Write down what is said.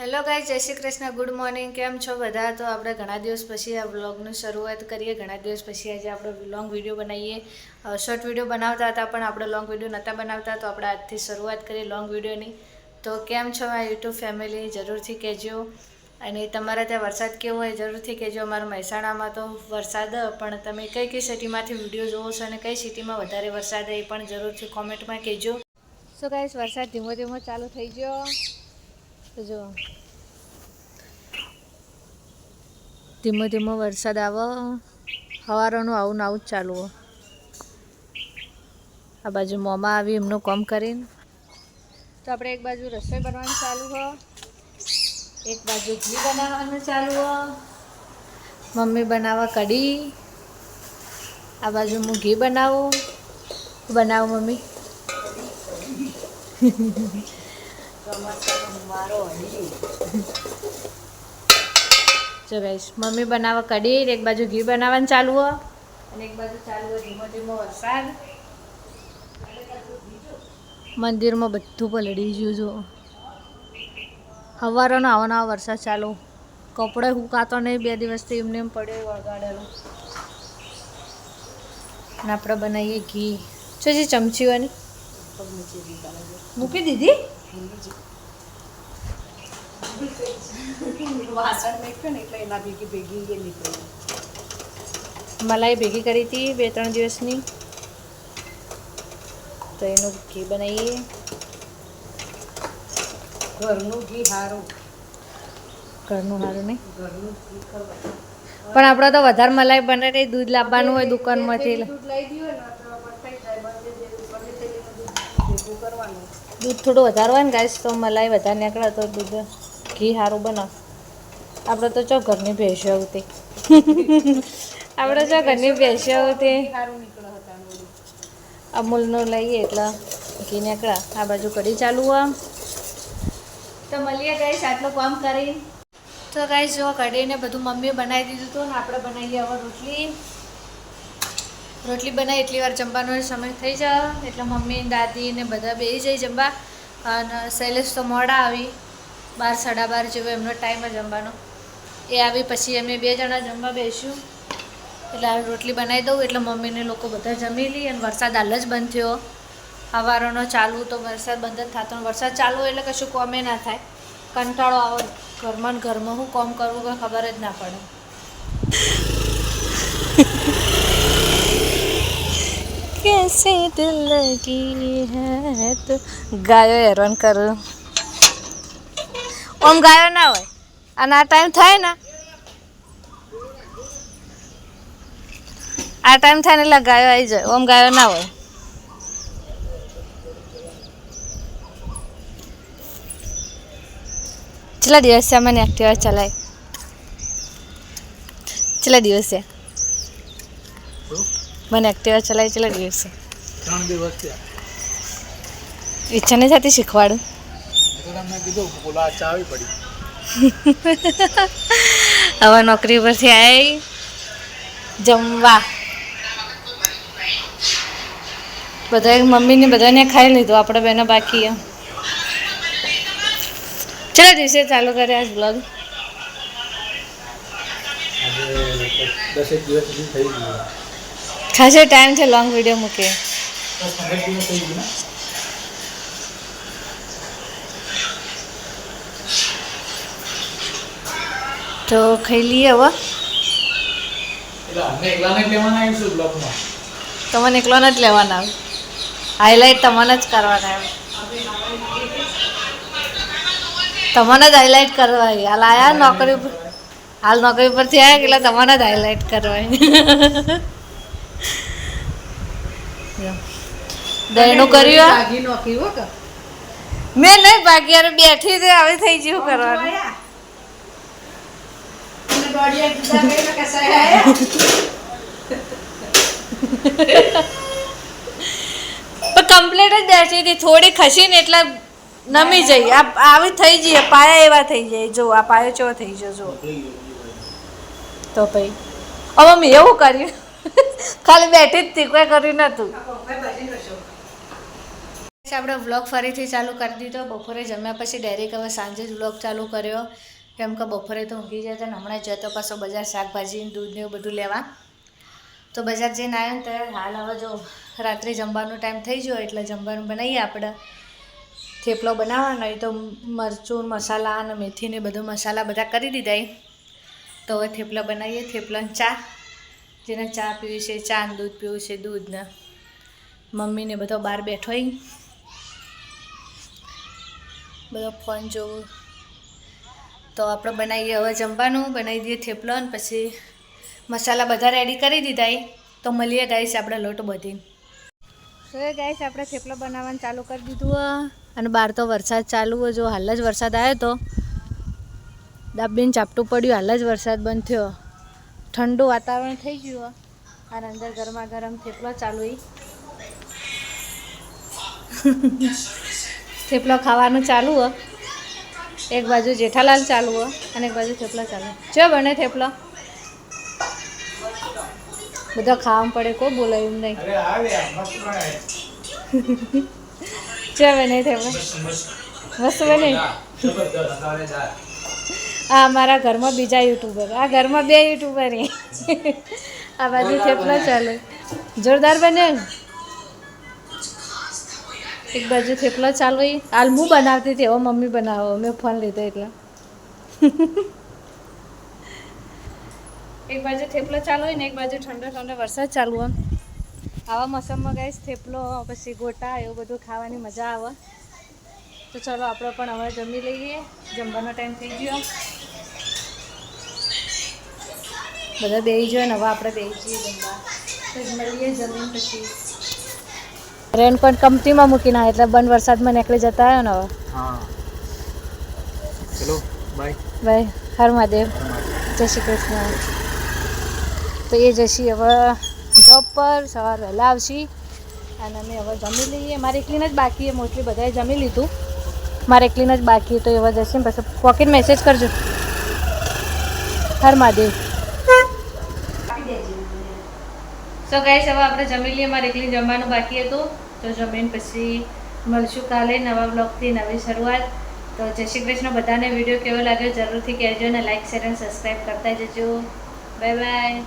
Hello guys, જય Shri Krishna, good morning. કેમ છો બધા? તો આપણે ઘણા દિવસ પછી આ વ્લોગની શરૂઆત કરીએ. ઘણા દિવસ પછી આજે આપણે લોંગ વિડીયો બનાવીએ. શોર્ટ વિડીયો બનાવતા હતા પણ આપણે લોંગ વિડીયો નહોતા બનાવતા, તો આપણે આજથી શરૂઆત કરીએ લોંગ વિડીયોની. તો કેમ છો આ યુટ્યુબ ફેમિલી, જરૂરથી કહેજો. અને તમારા ત્યાં વરસાદ કેવો હોય જરૂરથી કહેજો. અમારા મહેસાણામાં તો વરસાદ, પણ તમે કઈ કઈ સિટીમાંથી વિડીયો જોવો છો અને કઈ સિટીમાં વધારે વરસાદ એ પણ જરૂરથી કોમેન્ટમાં કહેજો. સો ગાઈસ, વરસાદ ધીમો ધીમો ચાલુ થઈ ગયો. તો જો ધીમો ધીમો વરસાદ આવે, સવારનું આવું ને આવું જ ચાલુ હોય. આ બાજુ મોમાં આવી એમનું કામ કરીને, તો આપણે એક બાજુ રસોઈ બનાવવાનું ચાલુ હોય, એક બાજુ ઘી બનાવવાનું ચાલુ હોય. મમ્મી બનાવે કઢી, આ બાજુ હું ઘી બનાવું. બનાવું મમ્મી? જો ગાઈસ, મમ્મી બનાવે કઢી, એક બાજુ ઘી બનાવવાનું ચાલુ હોય અને એક બાજુ ચાલુ હોય ધીમો ધીમો વરસાદ. મંદિરમાં બધું પલળી ગયું. જો સવારનો આવો વરસાદ ચાલુ. કપડે સુકાતો નહીં, 2 દિવસથી એમને એમ પડ્યો વળગાડેલો. અને આપણે બનાવીએ ઘી. છે જે ચમચીઓની મૂકી દીધી. મલાઈ ભેગી કરી હતી 2-3 દિવસની, તો એનું ઘી બનાવીએ. ઘરનું ઘી સારું, ઘરનું સારું નહીં, પણ આપણે તો વધારે મલાઈ બને નહીં. દૂધ લાવવાનું હોય દુકાનમાંથી, દૂધ થોડું વધારે હોય ને ગાઈસ, તો મલાઈ વધારે નીકળે, તો દૂધ ઘી સારું બને. આપણે તો ચો ઘરની ભેંસ્યો આવતી, આપણે ચો ઘરની ભેંસ્યો આવતી. અમૂલનું લઈએ એટલે ઘી નીકળે. આ બાજુ કઢી ચાલુ હોય. તો મળીએ ગાઈસ આટલું કામ કરી. તો ગાઈસ જો કઢીને બધું મમ્મીએ બનાવી દીધું હતું ને આપણે બનાવીએ હવે રોટલી. રોટલી બનાવી એટલી વાર જમવાનો સમય થઈ જાય એટલે મમ્મી, દાદી ને બધા બેસી જાય જમવા. અને શૈલેષ તો મોડા આવી, 12-12:30 જેવો એમનો ટાઈમ જમવાનો. એ આવી પછી અમે 2 જણા જમવા બેસ્યું. એટલે આ રોટલી બનાવી દઉં એટલે મમ્મીને લોકો બધા જમી લી. અને વરસાદ હાલ જ બંધ થયો. સવારનો ચાલુ તો વરસાદ બંધ જ થતો. વરસાદ ચાલુ એટલે કશું કોમે ના થાય, કંટાળો આવે. ઘરમાં ને ઘરમાં હું કામ કરવું કંઈ ખબર જ ના પડે. कैसे दिल लगी है तो ગાયો હેરાન કરું. ઓમ ગાયો ના હોય અને આ ટાઈમ થાય ને, આ ટાઈમ થાય ને એટલે ગાયો આવી જાય. ઓમ ગાયો ના હોય. કેટલા દિવસ છે મને એક્ટિવા ચલાય? કેટલા દિવસ છે મને એક્ટિવા ચલાવી? કેટલા દિવસ છે? 3 દિવસ થયા. ઈચ્છા નહીં થતી શીખવાડું? કીધું બોલા ચાવી પડી. હવે નોકરી પરથી આવી જમવા. બધા મમ્મીને બધાને ખાઈ લીધું, આપણે બેને બાકી. કેટલા દિવસે ચાલુ કરે આજ બ્લોગ? 10 દિવસ સુધી થઈ ગયું. ખાસો ટાઈમ છે લોંગ વિડીયો મૂકે. 15 દિવસ થઈ ગયું ને. તો ખાઈ લઈએ હવે. એટલે અમને એકલાને જ લેવાના આવીશું બ્લોગમાં. તમને એકલોને જ લેવાના આવે, હાઈલાઇટ તમને જ કરવાના આવે. તમને જ હાઈલાઇટ કરવા હાલ આવ્યા નોકરી પર. હાલ નોકરી પરથી આવ્યા એટલે તમને જ હાઈલાઇટ કરવા. દહીનું કર્યું મેં નહીં ભાગી. યાર બેઠી હતી, આવી થઈ ગયું કરવાનું. કમ્પ્લીટ જ બેઠી હતી, થોડી ખસી ને એટલે નમી જઈ. આવી થઈ જઈએ, પાયા એવા થઈ જાય. જો આ પાયો ચેવો થઈ ગયો જો. તો ભાઈ હવે મેં એવું કર્યું, ખાલી બેઠી જ હતી, કોઈ કર્યું નતું. આપણે વ્લોગ ફરીથી ચાલુ કરી દીધો. બપોરે જમ્યા પછી ડાયરેક્ટ હવે સાંજે જ વ્લોગ ચાલુ કર્યો, કેમ કે બપોરે તો ઊંઘી જતા ને હમણાં જતો પાછો બજાર શાકભાજી દૂધ ને એવું બધું લેવા. તો બજાર જઈને આવ્યો ને ત્યારે હાલ હવે જો રાત્રે જમવાનો ટાઈમ થઈ ગયો એટલે જમવાનું બનાવીએ આપણે. થેપલો બનાવવાનો હોય તો મરચું મસાલા અને મેથીને બધું મસાલા બધા કરી દીધા. તો હવે થેપલા બનાવીએ. થેપલાને ચા, જેને ચા પીવી છે ચા ને દૂધ પીવું છે દૂધ ને. મમ્મીને બધો બહાર બેઠો હોય, બધો ફોન જોવું. તો આપણે બનાવીએ હવે જમવાનું, બનાવી દઈએ થેપલો ને પછી મસાલા બધા રેડી કરી દીધા. તો મળીએ ગાઈસ આપણે લોટ બધીને. તો એ ગાઈસ આપણે થેપલો બનાવવાનું ચાલુ કરી દીધું અને બહાર તો વરસાદ ચાલુ હોય. જો હાલ જ વરસાદ આવ્યો તો દાબીને ચાપટું પડ્યું, હાલ જ વરસાદ બંધ થયો. ઠંડુ વાતાવરણ થઈ ગયું અને અંદર ગરમા ગરમ થેપલો ચાલુ. થેપલો ખાવાનું ચાલુ હોય, એક બાજુ જેઠાલાલ ચાલુ હોય અને એક બાજુ થેપલા ચાલુ. જો બને થેપલો બધા ખાવામાં પડે, કોઈ બોલાયું નહીં. ચે બને થેપલો મસ્ત બને. આ અમારા ઘરમાં બીજા યુટ્યુબર, આ ઘરમાં 2 યુટ્યુબર. આ બાજુ થેપલો ચાલે, જોરદાર બને. એક બાજુ થેપલો ચાલુ. હાલ હું બનાવતી હતી, હવે મમ્મી બનાવો, મેં ફોન લીધો એટલે. એક બાજુ થેપલો ચાલુ હોય ને એક બાજુ ઠંડો ઠંડો વરસાદ ચાલુ હોય. આવા મોસમમાં ગાઈસ થેપલો પછી ગોટા એવું બધું ખાવાની મજા આવે. તો ચલો આપણે પણ હવે જમી લઈએ, જમવાનો ટાઈમ થઈ ગયો. બધા બેસી ગયો ને હવે આપણે બેસી જઈએ જમવા. તો મળીએ જમીન પછી. રેન પણ કંપનીમાં મૂકીને આવ્યા એટલે બંધ વરસાદમાં નીકળી જતા આવ્યો ને હવે. હા ચલો બાય બાય. હર મહાદેવ. જય શ્રી કૃષ્ણ. તો એ જશી હવે જોબ પર, સવાર વહેલા આવશી અને અમે હવે જમી લઈએ. મારે એકલીને જ બાકી છે, મોસ્ટલી બધાએ જમી લીધું, મારે એકલીને જ બાકી. તો એવા જશે ને પછી પોકેટ મેસેજ કરજો. હર મહાદેવ. સો ગાઈસ હવે આપણે જમી લઈએ. મારે એકલી જમવાનું બાકી હતું તો જમીન પછી મળશું કાલે નવા બ્લોગથી, નવી શરૂઆત. તો જય શ્રી કૃષ્ણ. બધાને વિડીયો કેવો લાગ્યો જરૂરથી કહેજો અને લાઈક શેર અને સબસ્ક્રાઈબ કરતા જજો. Bye bye.